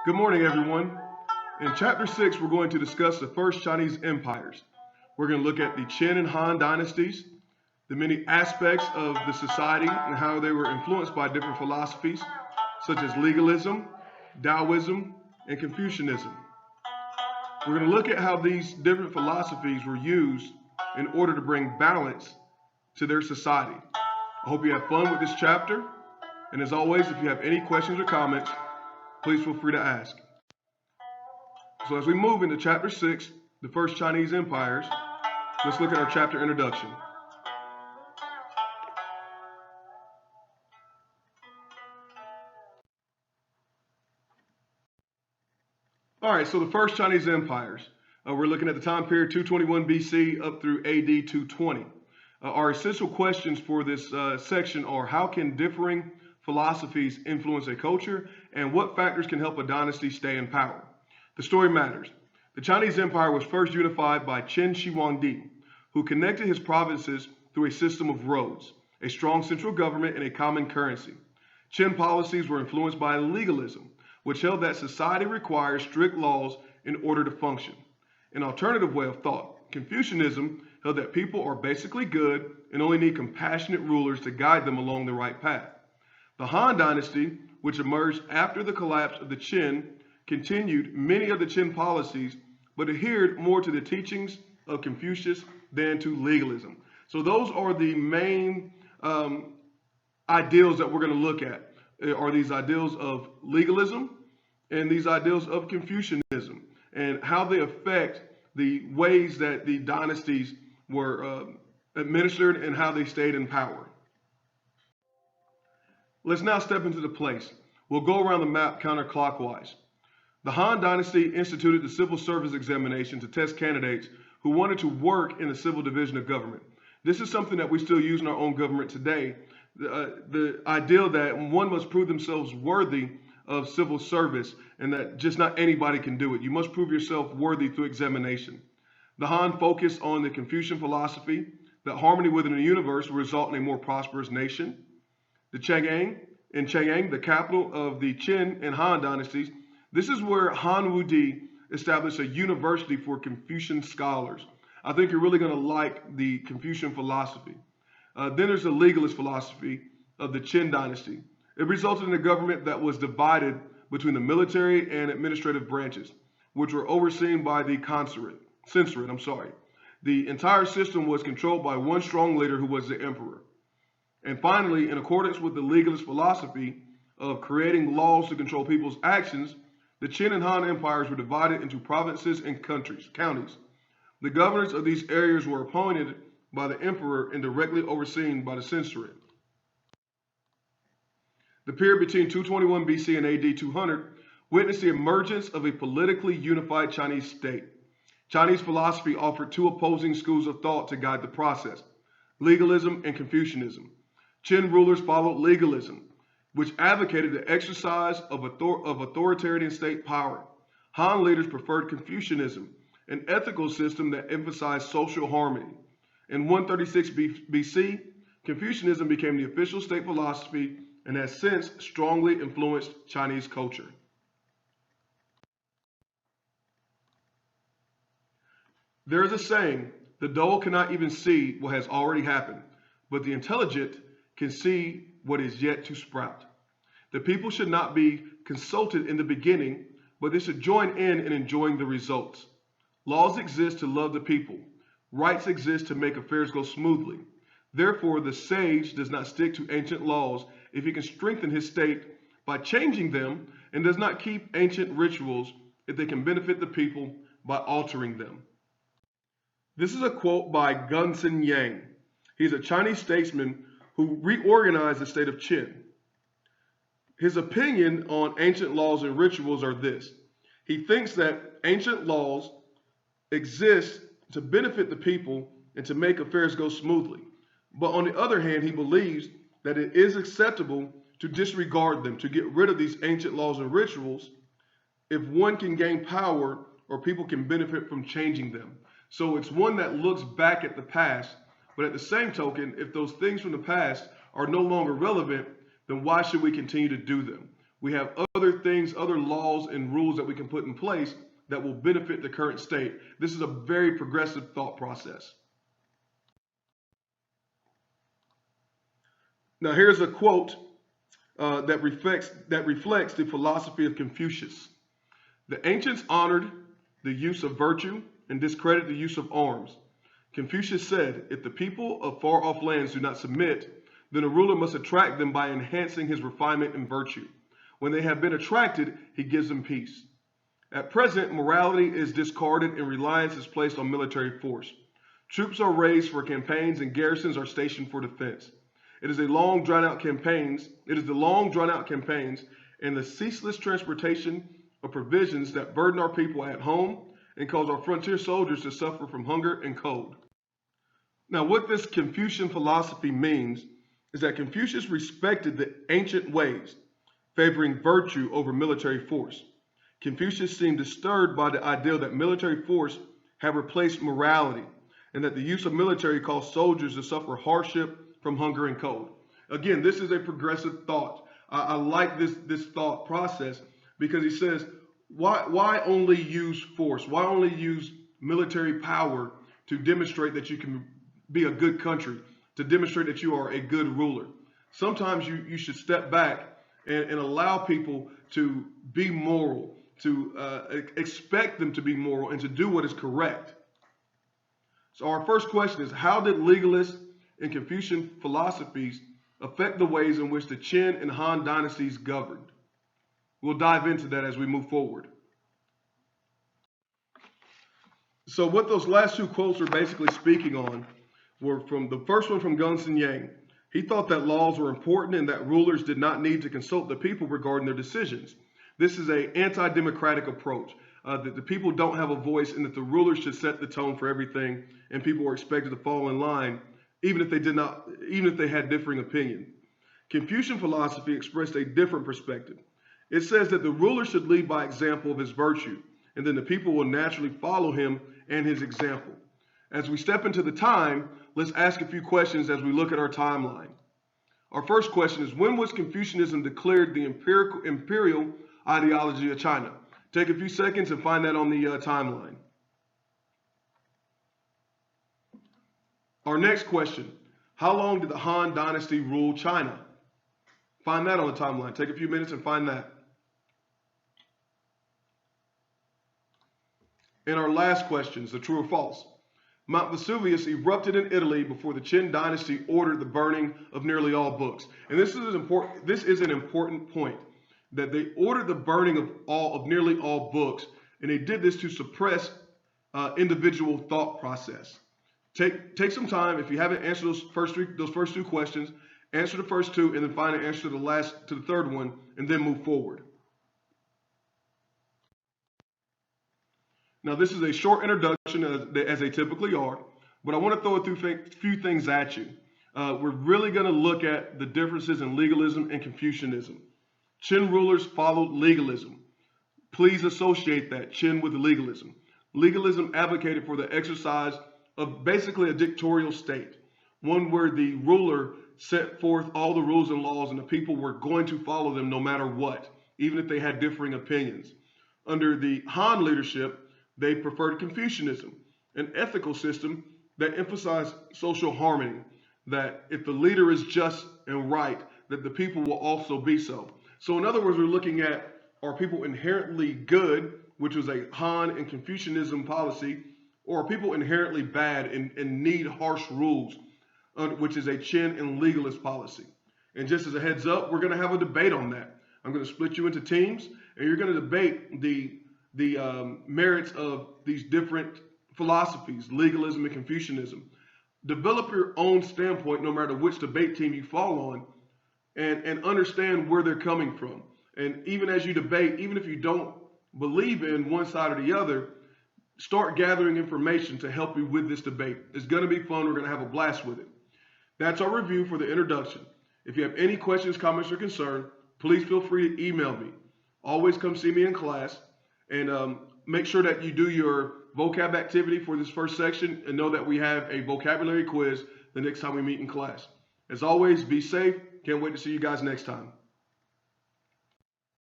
Good morning, everyone. In Chapter 6, we're going to discuss the first Chinese empires. We're going to look at the Qin and Han dynasties, the many aspects of the society and how they were influenced by different philosophies, such as legalism, Taoism, and Confucianism. We're going to look at how these different philosophies were used in order to bring balance to their society. I hope you have fun with this chapter. And as always, if you have any questions or comments, please feel free to ask. So as we move into chapter 6, the first Chinese empires, let's look at our chapter introduction. All right, so the first Chinese empires, we're looking at the time period 221 BC up through AD 220. Our essential questions for this section are: how can differing philosophies influence a culture, and what factors can help a dynasty stay in power? The story matters. The Chinese Empire was first unified by Qin Shi Huangdi, who connected his provinces through a system of roads, a strong central government, and a common currency. Qin policies were influenced by legalism, which held that society requires strict laws in order to function. An alternative way of thought, Confucianism, held that people are basically good and only need compassionate rulers to guide them along the right path. The Han Dynasty, which emerged after the collapse of the Qin, continued many of the Qin policies, but adhered more to the teachings of Confucius than to legalism. So those are the main ideals that we're going to look at, are these ideals of legalism and these ideals of Confucianism, and how they affect the ways that the dynasties were administered and how they stayed in power. Let's now step into the place. We'll go around the map counterclockwise. The Han Dynasty instituted the civil service examination to test candidates who wanted to work in the civil division of government. This is something that we still use in our own government today. The ideal that one must prove themselves worthy of civil service and that just not anybody can do it. You must prove yourself worthy through examination. The Han focused on the Confucian philosophy that harmony within the universe will result in a more prosperous nation. In Chang'an, the capital of the Qin and Han dynasties, this is where Han Wudi established a university for Confucian scholars. I think you're really going to like the Confucian philosophy. Then there's the legalist philosophy of the Qin dynasty. It resulted in a government that was divided between the military and administrative branches, which were overseen by the censorate. The entire system was controlled by one strong leader who was the emperor. And finally, in accordance with the legalist philosophy of creating laws to control people's actions, the Qin and Han empires were divided into provinces and counties. The governors of these areas were appointed by the emperor and directly overseen by the censorate. The period between 221 BC and AD 200 witnessed the emergence of a politically unified Chinese state. Chinese philosophy offered two opposing schools of thought to guide the process: legalism and Confucianism. Qin rulers followed legalism, which advocated the exercise of authoritarian state power. Han leaders preferred Confucianism, an ethical system that emphasized social harmony. In 136 BC, Confucianism became the official state philosophy and has since strongly influenced Chinese culture. There is a saying: the dull cannot even see what has already happened, but the intelligent can see what is yet to sprout. The people should not be consulted in the beginning, but they should join in enjoying the results. Laws exist to love the people. Rights exist to make affairs go smoothly. Therefore, the sage does not stick to ancient laws if he can strengthen his state by changing them, and does not keep ancient rituals if they can benefit the people by altering them. This is a quote by Gunsun Yang. He's a Chinese statesman who reorganized the state of Qin. His opinion on ancient laws and rituals are this: he thinks that ancient laws exist to benefit the people and to make affairs go smoothly. But on the other hand, he believes that it is acceptable to disregard them, to get rid of these ancient laws and rituals if one can gain power or people can benefit from changing them. So it's one that looks back at the past, but at the same token, if those things from the past are no longer relevant, then why should we continue to do them? We have other things, other laws and rules that we can put in place that will benefit the current state. This is a very progressive thought process. Now, here's a quote that reflects the philosophy of Confucius. The ancients honored the use of virtue and discredited the use of arms. Confucius said, if the people of far-off lands do not submit, then a ruler must attract them by enhancing his refinement and virtue. When they have been attracted, he gives them peace. At present, morality is discarded and reliance is placed on military force. Troops are raised for campaigns and garrisons are stationed for defense. It is the long drawn-out campaigns and the ceaseless transportation of provisions that burden our people at home and cause our frontier soldiers to suffer from hunger and cold. Now, what this Confucian philosophy means is that Confucius respected the ancient ways, favoring virtue over military force. Confucius seemed disturbed by the idea that military force had replaced morality and that the use of military caused soldiers to suffer hardship from hunger and cold. Again, this is a progressive thought. I like this thought process because he says, why only use force? Why only use military power to demonstrate that you can be a good country, to demonstrate that you are a good ruler? Sometimes you should step back and allow people to be moral, to expect them to be moral and to do what is correct. So our first question is, how did legalist and Confucian philosophies affect the ways in which the Qin and Han dynasties governed? We'll dive into that as we move forward. So what those last two quotes are basically speaking on were from the first one from Gongsun Yang. He thought that laws were important and that rulers did not need to consult the people regarding their decisions. This is an anti-democratic approach, that the people don't have a voice and that the rulers should set the tone for everything and people are expected to fall in line even if they had differing opinion. Confucian philosophy expressed a different perspective. It says that the ruler should lead by example of his virtue, and then the people will naturally follow him and his example. As we step into the time, let's ask a few questions as we look at our timeline. Our first question is, when was Confucianism declared the imperial ideology of China? Take a few seconds and find that on the timeline. Our next question, how long did the Han Dynasty rule China? Find that on the timeline. Take a few minutes and find that. And our last question is the true or false. Mount Vesuvius erupted in Italy before the Qin dynasty ordered the burning of nearly all books. And this is an important point, that they ordered the burning of nearly all books, and they did this to suppress individual thought process. Take some time. If you haven't answered those first two questions, answer the first two, and then find an answer to the third one, and then move forward. Now, this is a short introduction, as they typically are, but I want to throw a few things at you. We're really going to look at the differences in legalism and Confucianism. Qin rulers followed legalism. Please associate that, Qin, with legalism. Legalism advocated for the exercise of basically a dictatorial state, one where the ruler set forth all the rules and laws and the people were going to follow them no matter what, even if they had differing opinions. Under the Han leadership, they preferred Confucianism, an ethical system that emphasized social harmony, that if the leader is just and right, that the people will also be so. So in other words, we're looking at, are people inherently good, which was a Han and Confucianism policy, or are people inherently bad and need harsh rules, which is a Qin and legalist policy? And just as a heads up, we're going to have a debate on that. I'm going to split you into teams, and you're going to debate the merits of these different philosophies, legalism and Confucianism. Develop your own standpoint no matter which debate team you fall on, and understand where they're coming from. And even as you debate, even if you don't believe in one side or the other, start gathering information to help you with this debate. It's going to be fun. We're going to have a blast with it. That's our review for the introduction. If you have any questions, comments, or concern, please feel free to email me. Always come see me in class, and make sure that you do your vocab activity for this first section, and know that we have a vocabulary quiz the next time we meet in class. As always, be safe. Can't wait to see you guys next time.